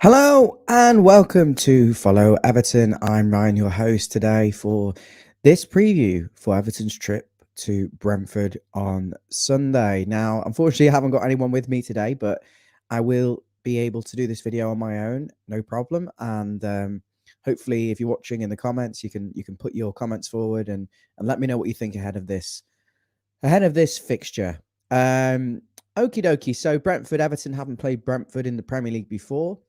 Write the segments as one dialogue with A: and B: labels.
A: Hello and welcome to Follow Everton. I'm Ryan, your host today for this preview for Everton's trip to Brentford on Sunday. Now, unfortunately, I haven't got anyone with me today, but I will be able to do this video on my own, no problem. And hopefully, if you're watching in the comments, you can put your comments forward and let me know what you think ahead of this fixture. Okie dokie. So Everton haven't played Brentford in the Premier League before.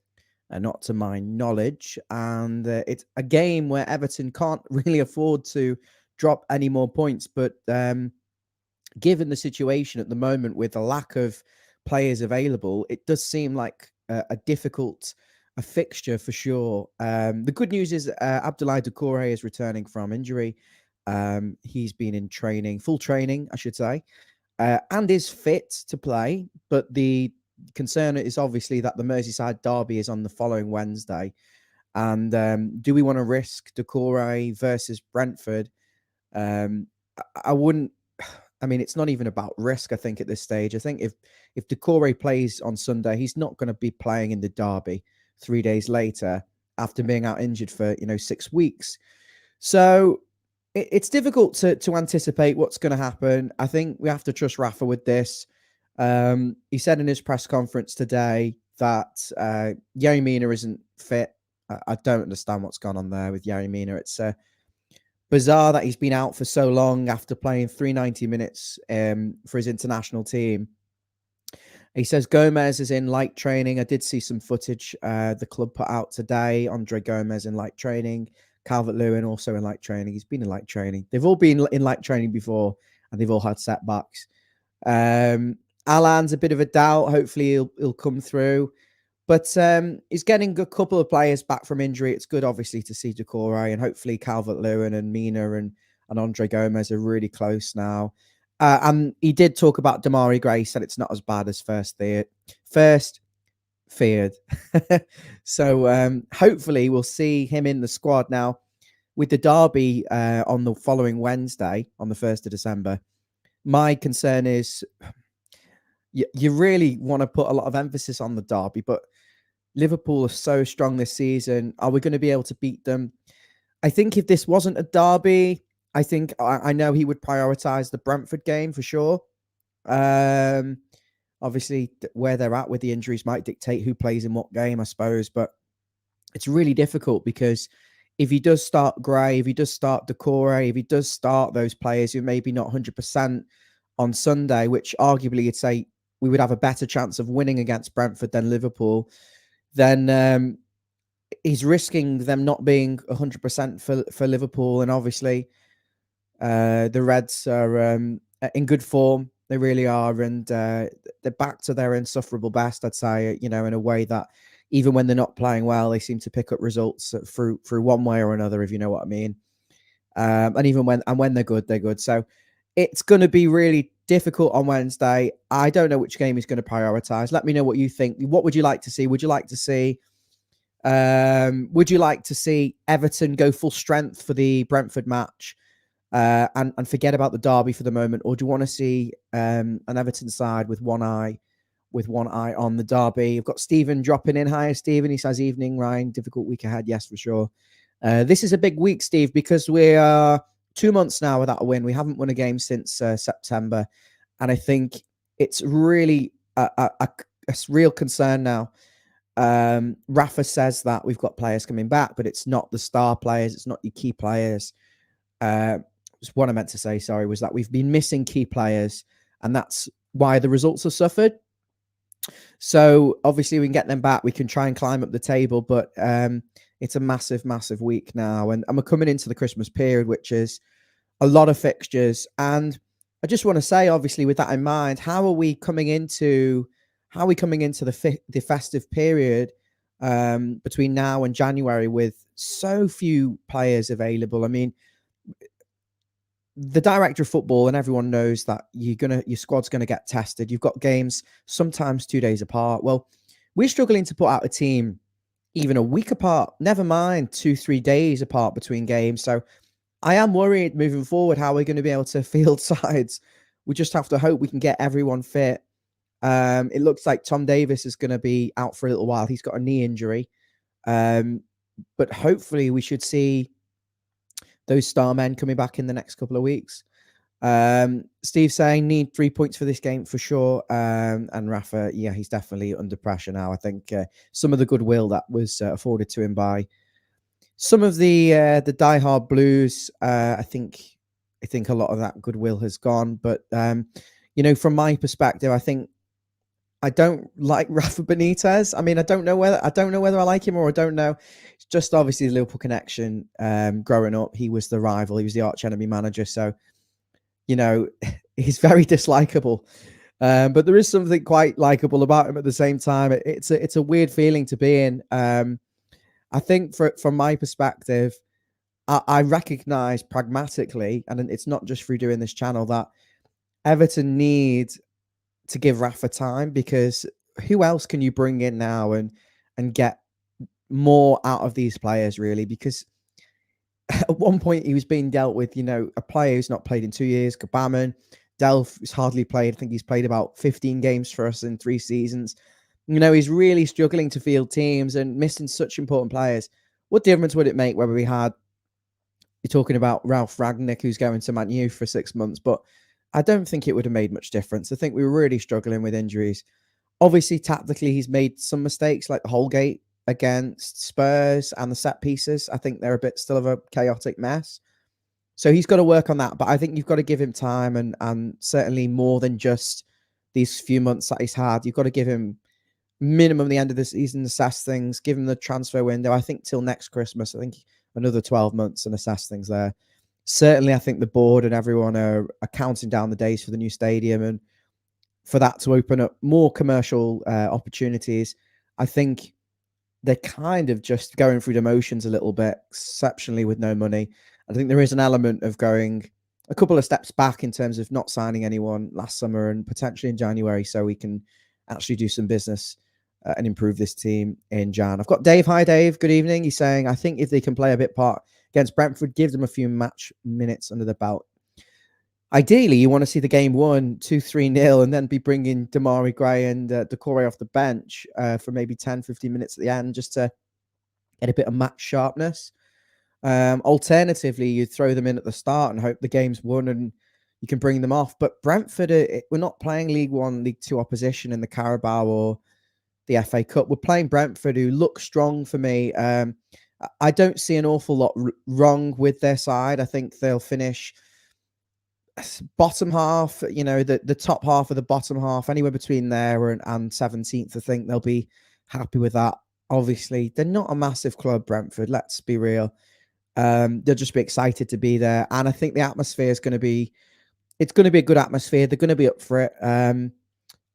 A: Not to my knowledge. And it's a game where Everton can't really afford to drop any more points. But given the situation at the moment with the lack of players available, it does seem like a difficult fixture for sure. The good news is Abdoulaye Doucoure is returning from injury. He's been in training, full training, I should say, and is fit to play. But the concern is obviously that the Merseyside derby is on the following Wednesday. And do we want to risk Doucoure versus Brentford? I wouldn't. I mean, it's not even about risk, I think, at this stage. I think if Doucoure plays on Sunday, he's not going to be playing in the derby 3 days later after being out injured for 6 weeks. So it's difficult to anticipate what's going to happen. I think we have to trust Rafa with this. He said in his press conference today that Yerry Mina isn't fit. I don't understand what's gone on there with Yerry Mina. It's bizarre that he's been out for so long after playing 390 minutes for his international team. He says Gomez is in light training. I did see some footage the club put out today. Andre Gomez in light training. Calvert-Lewin also in light training. He's been in light training. They've all been in light training before, and they've all had setbacks. Alan's a bit of a doubt. Hopefully he'll come through. But he's getting a couple of players back from injury. It's good, obviously, to see Doucoure, and hopefully Calvert-Lewin and Mina and Andre Gomez are really close now. And he did talk about Demarai Gray, said it's not as bad as first feared. So hopefully we'll see him in the squad now with the derby on the following Wednesday, on the 1st of December. My concern is you really want to put a lot of emphasis on the derby, but Liverpool are so strong this season. Are we going to be able to beat them? I think if this wasn't a derby, I know he would prioritize the Brentford game for sure. Obviously, where they're at with the injuries might dictate who plays in what game, I suppose. But it's really difficult because if he does start Gray, if he does start Doucoure, if he does start those players who maybe not 100% on Sunday, which arguably you'd say we would have a better chance of winning against Brentford than Liverpool, then he's risking them not being 100% for Liverpool. And obviously, the Reds are in good form. They really are. And they're back to their insufferable best, I'd say, in a way that even when they're not playing well, they seem to pick up results through one way or another, if you know what I mean. And even when they're good, they're good. So it's going to be really difficult on Wednesday. I don't know which game he's going to prioritize. Let me know what you think. What would you like to see? Would you like to see Everton go full strength for the Brentford match and forget about the derby for the moment? Or do you want to see an Everton side with one eye on the derby? You've got Stephen dropping in. Hi, Stephen. He says, evening, Ryan. Difficult week ahead. Yes, for sure. This is a big week, Steve, because we are 2 months now without a win. We haven't won a game since September. And I think it's really a real concern now. Rafa says that we've got players coming back, but it's not the star players. It's not your key players. What I meant to say, sorry, was that we've been missing key players, and that's why the results have suffered. So obviously we can get them back. We can try and climb up the table, but it's a massive, massive week now. And we're coming into the Christmas period, which is a lot of fixtures. And I just want to say, obviously, with that in mind, how are we coming into the festive period between now and January with so few players available? I mean, the director of football and everyone knows that your squad's gonna get tested. You've got games sometimes 2 days apart. Well, we're struggling to put out a team even a week apart, never mind 2-3 days apart between games. So I am worried moving forward how we're going to be able to field sides. We just have to hope we can get everyone fit It looks like Tom Davis is going to be out for a little while. He's got a knee injury. But hopefully we should see those star men coming back in the next couple of weeks. Steve saying need 3 points for this game for sure. And Rafa, yeah, he's definitely under pressure now. I think some of the goodwill that was afforded to him by some of the diehard Blues, I think a lot of that goodwill has gone. But from my perspective, I think I don't like Rafa Benitez. I mean, I don't know whether I like him or I don't know. It's just obviously the Liverpool connection. Growing up, he was the rival. He was the arch enemy manager. So, he's very dislikable. But there is something quite likable about him at the same time. It's a weird feeling to be in. I think from my perspective, I recognise pragmatically, and it's not just through doing this channel, that Everton need to give Rafa time, because who else can you bring in now and get more out of these players, really? Because at one point he was being dealt with, a player who's not played in 2 years, Kabaman. Delph has hardly played. I think he's played about 15 games for us in 3 seasons. He's really struggling to field teams and missing such important players. What difference would it make whether we had, you're talking about Ralph Ragnick, who's going to Man U for 6 months, but I don't think it would have made much difference. I think we were really struggling with injuries. Obviously, tactically, he's made some mistakes, like the Holgate against Spurs and the set pieces. I think they're a bit still of a chaotic mess. So he's got to work on that. But I think you've got to give him time, and certainly more than just these few months that he's had. You've got to give him minimum the end of the season, assess things, give him the transfer window. I think till next Christmas, I think another 12 months and assess things there. Certainly, I think the board and everyone are counting down the days for the new stadium and for that to open up more commercial opportunities. I think they're kind of just going through the motions a little bit, exceptionally with no money. I think there is an element of going a couple of steps back in terms of not signing anyone last summer and potentially in January, so we can actually do some business and improve this team in Jan. I've got Dave. Hi, Dave. Good evening. He's saying, I think if they can play a bit part against Brentford, give them a few match minutes under the belt. Ideally, you want to see the game won 2-3-0 and then be bringing Demarai Gray and Doucoure off the bench for maybe 10, 15 minutes at the end just to get a bit of match sharpness. Alternatively, you throw them in at the start and hope the game's won and you can bring them off. But Brentford, we're not playing League One, League Two opposition in the Carabao or the FA Cup. We're playing Brentford, who look strong for me. I don't see an awful lot wrong with their side. I think they'll finish bottom half, the top half of the bottom half, anywhere between there and 17th. I think they'll be happy with that. Obviously, they're not a massive club, Brentford. Let's be real. They'll just be excited to be there. And I think the atmosphere is going to be, it's going to be a good atmosphere. They're going to be up for it.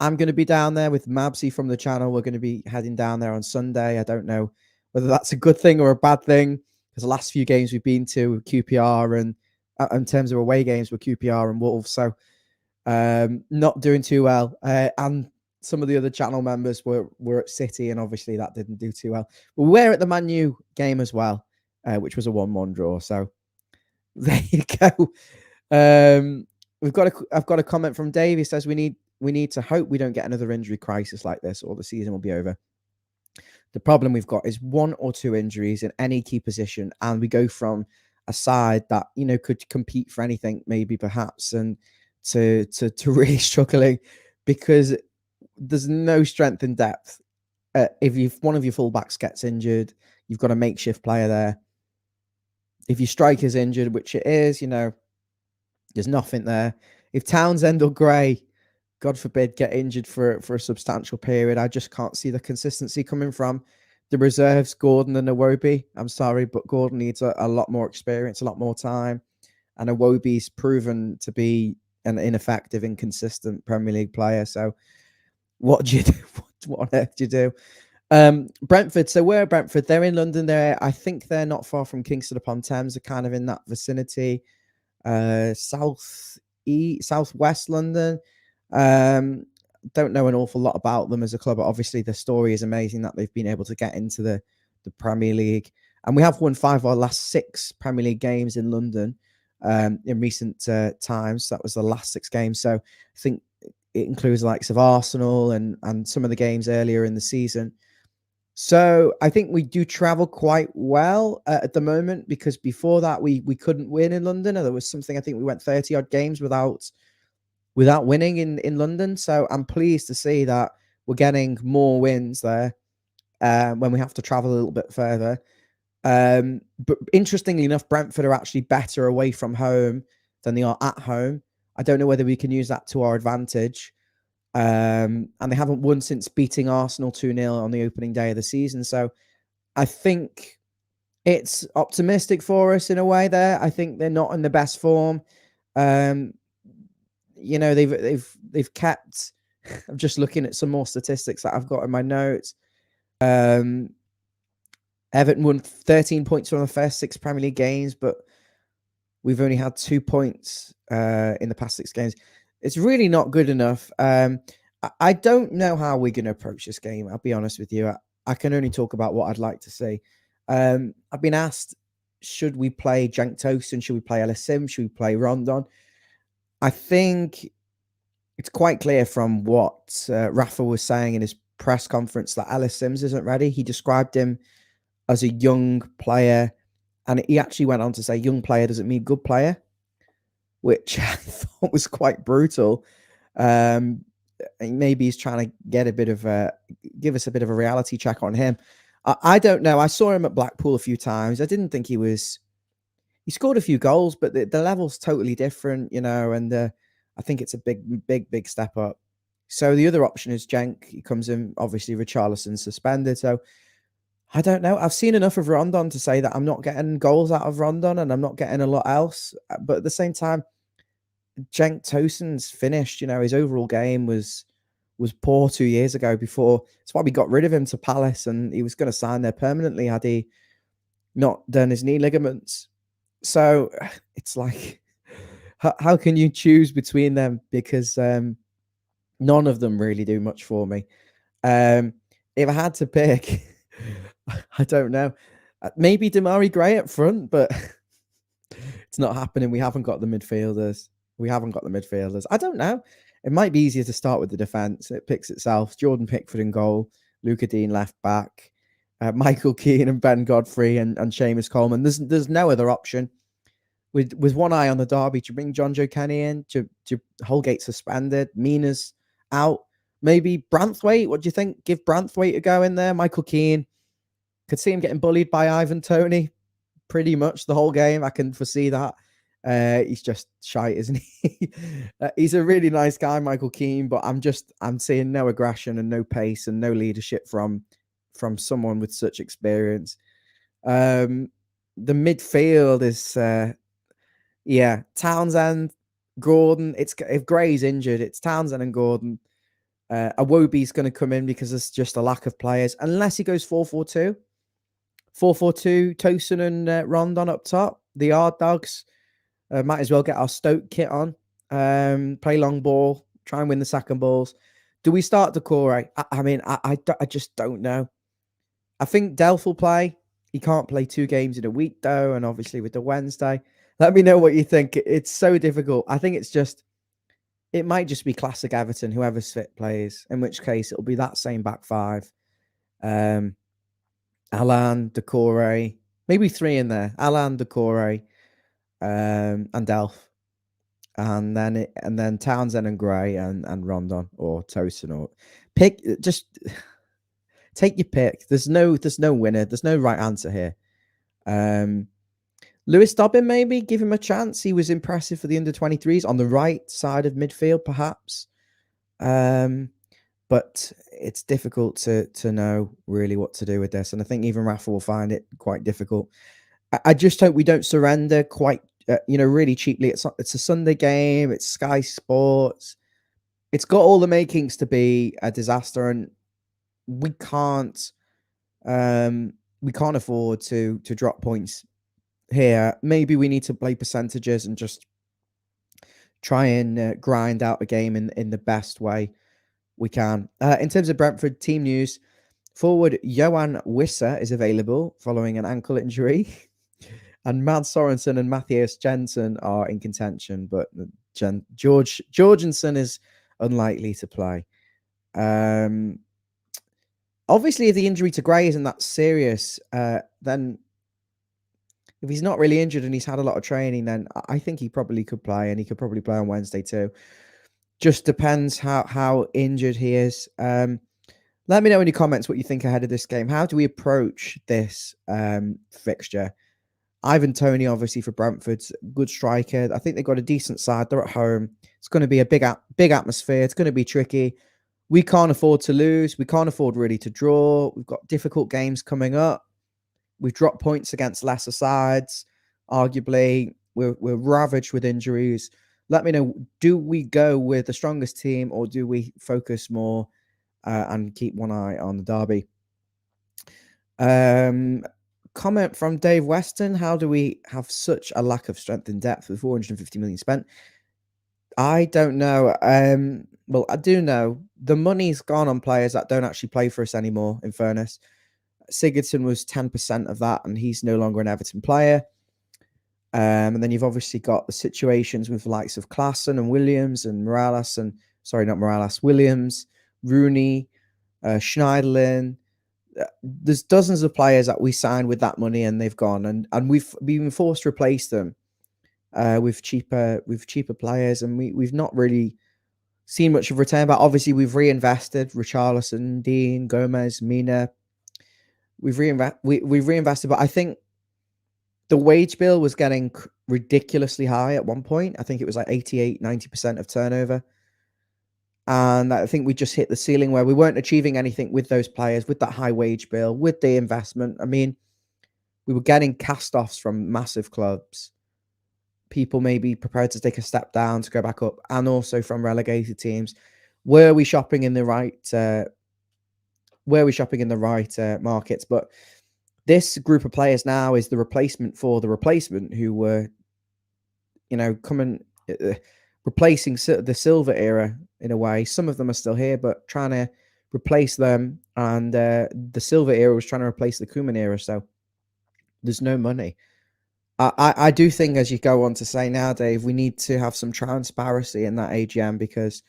A: I'm going to be down there with Mabsy from the channel. We're going to be heading down there on Sunday. I don't know whether that's a good thing or a bad thing, because the last few games we've been to with QPR and in terms of away games with QPR and Wolves. So not doing too well. And some of the other channel members were at City, and obviously that didn't do too well. But we were at the Man U game as well, which was a 1-1 draw. So there you go. I've got a comment from Dave. He says we need to hope we don't get another injury crisis like this, or the season will be over. The problem we've got is 1 or 2 injuries in any key position, and we go from a side that could compete for anything, maybe perhaps, and to really struggling because there's no strength in depth. If one of your fullbacks gets injured, you've got a makeshift player there. If your striker's injured, which it is, there's nothing there. If Townsend or Gray, God forbid, get injured for a substantial period, I just can't see the consistency coming from the reserves, Gordon and Iwobi. I'm sorry, but Gordon needs a lot more experience, a lot more time. And Iwobi's proven to be an ineffective, inconsistent Premier League player. So what do you do? What on earth do you do? Brentford. So where are Brentford? They're in London. I think they're not far from Kingston upon Thames. They're kind of in that vicinity. Southwest London. Don't know an awful lot about them as a club, but obviously the story is amazing that they've been able to get into the Premier League. And we have won 5 of our last 6 Premier League games in London in recent times. That was the last 6 games. So I think it includes the likes of Arsenal and some of the games earlier in the season. So I think we do travel quite well at the moment, because before that we couldn't win in London. Or there was something, I think we went 30 odd games without winning in London. So I'm pleased to see that we're getting more wins there when we have to travel a little bit further. But interestingly enough, Brentford are actually better away from home than they are at home. I don't know whether we can use that to our advantage. And they haven't won since beating Arsenal 2-0 on the opening day of the season. So I think it's optimistic for us in a way there. I think they're not in the best form. They've kept. I'm just looking at some more statistics that I've got in my notes. Everton won 13 points from the first 6 Premier League games, but we've only had 2 points in the past 6 games. It's really not good enough. I don't know how we're going to approach this game. I'll be honest with you. I can only talk about what I'd like to see. I've been asked, should we play Cenk Tosun? Should we play Ellis Simms? Should we play Rondon? I think it's quite clear from what Rafa was saying in his press conference that Ellis Simms isn't ready. He described him as a young player, and he actually went on to say young player doesn't mean good player, which I thought was quite brutal. Maybe he's trying to get give us a bit of a reality check on him. I don't know. I saw him at Blackpool a few times. I didn't think he scored a few goals, but the level's totally different, and I think it's a big step up. So the other option is Cenk. He comes in, obviously Richarlison suspended. So I don't know. I've seen enough of Rondon to say that I'm not getting goals out of Rondon and I'm not getting a lot else. But at the same time, Cenk Tosun's finished. His overall game was poor 2 years ago. Before, that's why we got rid of him to Palace, and he was going to sign there permanently had he not done his knee ligaments. So it's like, how can you choose between them? Because none of them really do much for me. If I had to pick, I don't know. Maybe Demarai Gray up front, but it's not happening. We haven't got the midfielders. I don't know. It might be easier to start with the defence. It picks itself. Jordan Pickford in goal. Luca Dean left back. Michael Keane and Ben Godfrey and Seamus Coleman. There's no other option. With one eye on the derby, to bring John Joe Kenny in, to Holgate suspended, Mina's out. Maybe Branthwaite. What do you think? Give Branthwaite a go in there. Michael Keane. Could see him getting bullied by Ivan Toney pretty much the whole game. I can foresee that. He's just shite, isn't he? He's a really nice guy, Michael Keane, but I'm seeing no aggression and no pace and no leadership from someone with such experience. The midfield is Townsend, Gordon. If Gray's injured, it's Townsend and Gordon. Iwobi's going to come in because there's just a lack of players, unless he goes 4-4-2. 4-4-2, Tosun and Rondon up top. The Yard Dogs might as well get our Stoke kit on. Play long ball, try and win the second balls. Do we start Doucoure? I just don't know. I think Delph will play. He can't play 2 games in a week, though, and obviously with the Wednesday. Let me know what you think. It's so difficult. I think it might just be classic Everton, whoever's fit plays, in which case it'll be that same back 5. Alan, Doucoure, maybe 3 in there. Alan, Doucoure, and Delph. And then Townsend and Gray and Rondon or Tosun, or pick. Just take your pick. There's no winner. There's no right answer here. Lewis Dobbin, maybe give him a chance. He was impressive for the under-23s on the right side of midfield, perhaps. But it's difficult to know really what to do with this, and I think even Rafa will find it quite difficult. I just hope we don't surrender quite, really cheaply. It's a Sunday game. It's Sky Sports. It's got all the makings to be a disaster, and we can't afford to drop points here. Maybe we need to play percentages and just try and grind out a game in the best way we can. In terms of Brentford team news, forward Johan Wissa is available following an ankle injury. And Mads Sorensen and Matthias Jensen are in contention, but Jorgensen is unlikely to play. Obviously, if the injury to Gray isn't that serious, then if he's not really injured and he's had a lot of training, then I think he probably could play, and he could probably play on Wednesday too. Just depends how injured he is. Let me know in your comments what you think ahead of this game. How do we approach this fixture? Ivan Toney, obviously, for Brentford's good striker. I think they've got a decent side. They're at home. It's going to be a big atmosphere. It's going to be tricky. We can't afford to lose. We can't afford really to draw. We've got difficult games coming up. We've dropped points against lesser sides. Arguably, we're ravaged with injuries. Let me know, do we go with the strongest team, or do we focus more and keep one eye on the derby? Comment from Dave Weston. How do we have such a lack of strength in depth with 450 million spent? I don't know. Well, I do know the money's gone on players that don't actually play for us anymore, in fairness. Sigurdsson was 10% of that, and he's no longer an Everton player. And then you've obviously got the situations with the likes of Klaassen and Williams and Morales, and Williams, Rooney, Schneiderlin. There's dozens of players that we signed with that money, and they've gone, and we've been forced to replace them with cheaper players, and we've not really seen much of return. But obviously, we've reinvested Richarlison, Dean, Gomez, Mina. We've reinvested, but I think the wage bill was getting ridiculously high at one point. I think it was like 88, 90% of turnover. And I think we just hit the ceiling where we weren't achieving anything with those players, with that high wage bill, with the investment. I mean, we were getting cast-offs from massive clubs. People may be prepared to take a step down to go back up, and also from relegated teams. Were we shopping in the right markets? But this group of players now is the replacement for the replacement, who were, coming, replacing the Silva era in a way. Some of them are still here, but trying to replace them. And the Silva era was trying to replace the Koeman era. So there's no money. I do think, as you go on to say now, Dave, we need to have some transparency in that AGM, because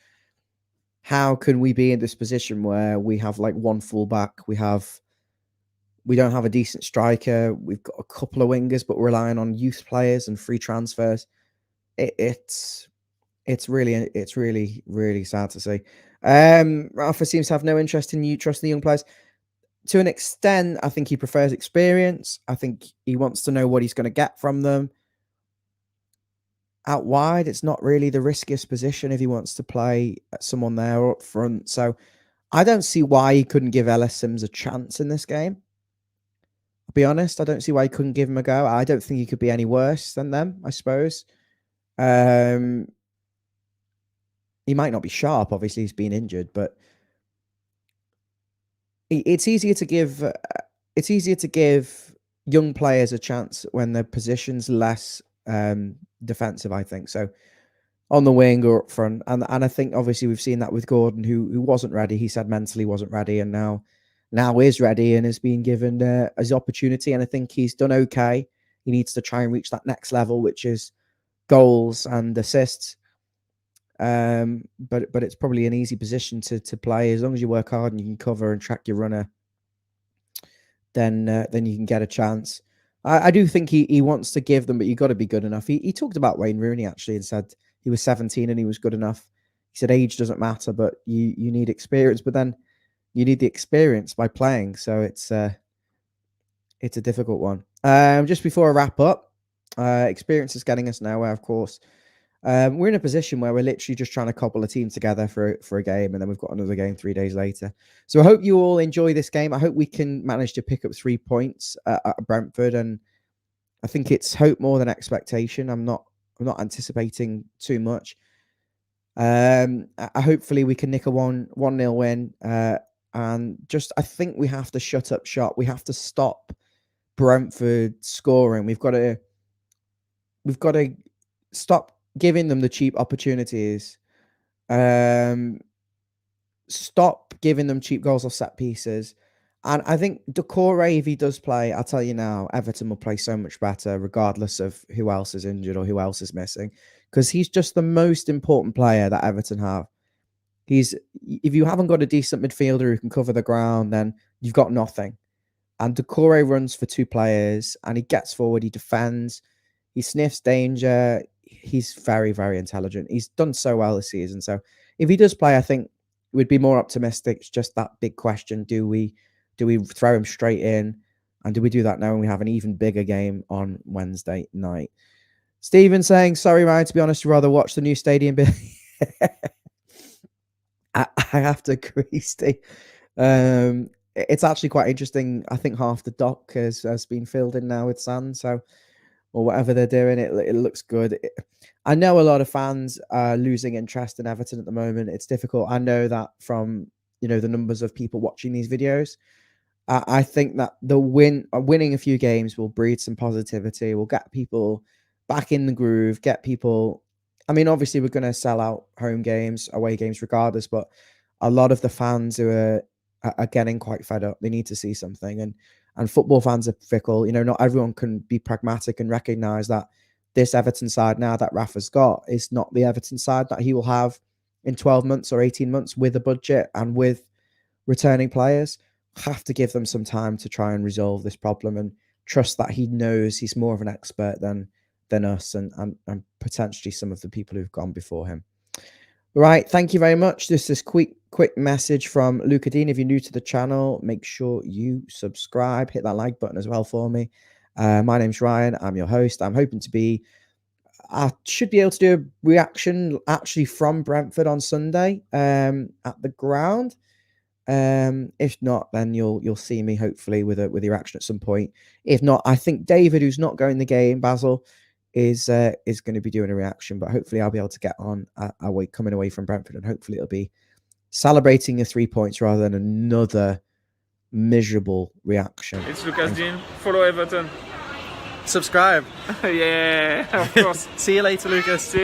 A: how can we be in this position where we have like one fullback, we don't have a decent striker, we've got a couple of wingers, but we're relying on youth players and free transfers. It's really, really sad to see. Rafa seems to have no interest in trusting the young players. To an extent, I think he prefers experience. I think he wants to know what he's going to get from them. Out wide, it's not really the riskiest position if he wants to play someone there or up front. So I don't see why he couldn't give Ellis Simms a chance in this game. I'll be honest, I don't see why he couldn't give him a go. I don't think he could be any worse than them, I suppose. He might not be sharp. Obviously, he's been injured, but it's easier to give young players a chance when their position's less defensive, I think. So on the wing or up front, and I think obviously we've seen that with Gordon, who wasn't ready. He said mentally wasn't ready, and now is ready and has been given his opportunity. And I think he's done okay. He needs to try and reach that next level, which is goals and assists. But it's probably an easy position to play as long as you work hard and you can cover and track your runner. Then you can get a chance. I do think he wants to give them, but you got to be good enough. He talked about Wayne Rooney actually and said he was 17 and he was good enough. He said age doesn't matter, but you need experience. But then you need the experience by playing. So it's a difficult one. Just before I wrap up, experience is getting us nowhere, of course. We're in a position where we're literally just trying to cobble a team together for a game, and then we've got another game 3 days later. So I hope you all enjoy this game. I hope we can manage to pick up 3 points at Brentford, and I think it's hope more than expectation. I'm not anticipating too much. Hopefully we can nick a 1-0 win, and just I think we have to shut up shop. We have to stop Brentford scoring. We've got to stop giving them the cheap opportunities. Stop giving them cheap goals off set pieces. And I think Doucoure, if he does play, I'll tell you now, Everton will play so much better regardless of who else is injured or who else is missing, because he's just the most important player that Everton have. If you haven't got a decent midfielder who can cover the ground, then you've got nothing. And Doucoure runs for 2 players, and he gets forward, he defends, he sniffs danger. He's very, very intelligent. He's done so well this season. So if he does play, I think we'd be more optimistic. It's just that big question: do we throw him straight in, and do we do that now when we have an even bigger game on Wednesday night? Stephen saying, "Sorry, Ryan. To be honest, I'd rather watch the new stadium." I have to agree, Steve. It's actually quite interesting. I think half the dock has been filled in now with sand, so or whatever they're doing, it looks good. I know a lot of fans are losing interest in Everton at the moment. It's difficult. I know that from the numbers of people watching these videos. I think that winning a few games will breed some positivity. Will get people back in the groove. Get people. I mean, obviously, we're going to sell out home games, away games, regardless. But a lot of the fans who are getting quite fed up. They need to see something, and football fans are fickle. Not everyone can be pragmatic and recognize that this Everton side now that Rafa's got is not the Everton side that he will have in 12 months or 18 months with a budget and with returning players. Have to give them some time to try and resolve this problem and trust that he knows he's more of an expert than us and potentially some of the people who've gone before him. Right, thank you very much. This quick message from Luca Dean. If you're new to the channel, make sure you subscribe, hit that like button as well for me. My name's Ryan. I'm your host. I should be able to do a reaction actually from Brentford on Sunday at the ground. If not, then you'll see me hopefully with a reaction at some point. If not, I think David, who's not going the game, Basil, is going to be doing a reaction, but hopefully I'll be able to get on coming away from Brentford, and hopefully it'll be celebrating the 3 points rather than another miserable reaction.
B: It's Lucas Dean. Follow Everton.
C: Subscribe.
B: Yeah, of course.
C: See you later, Lucas.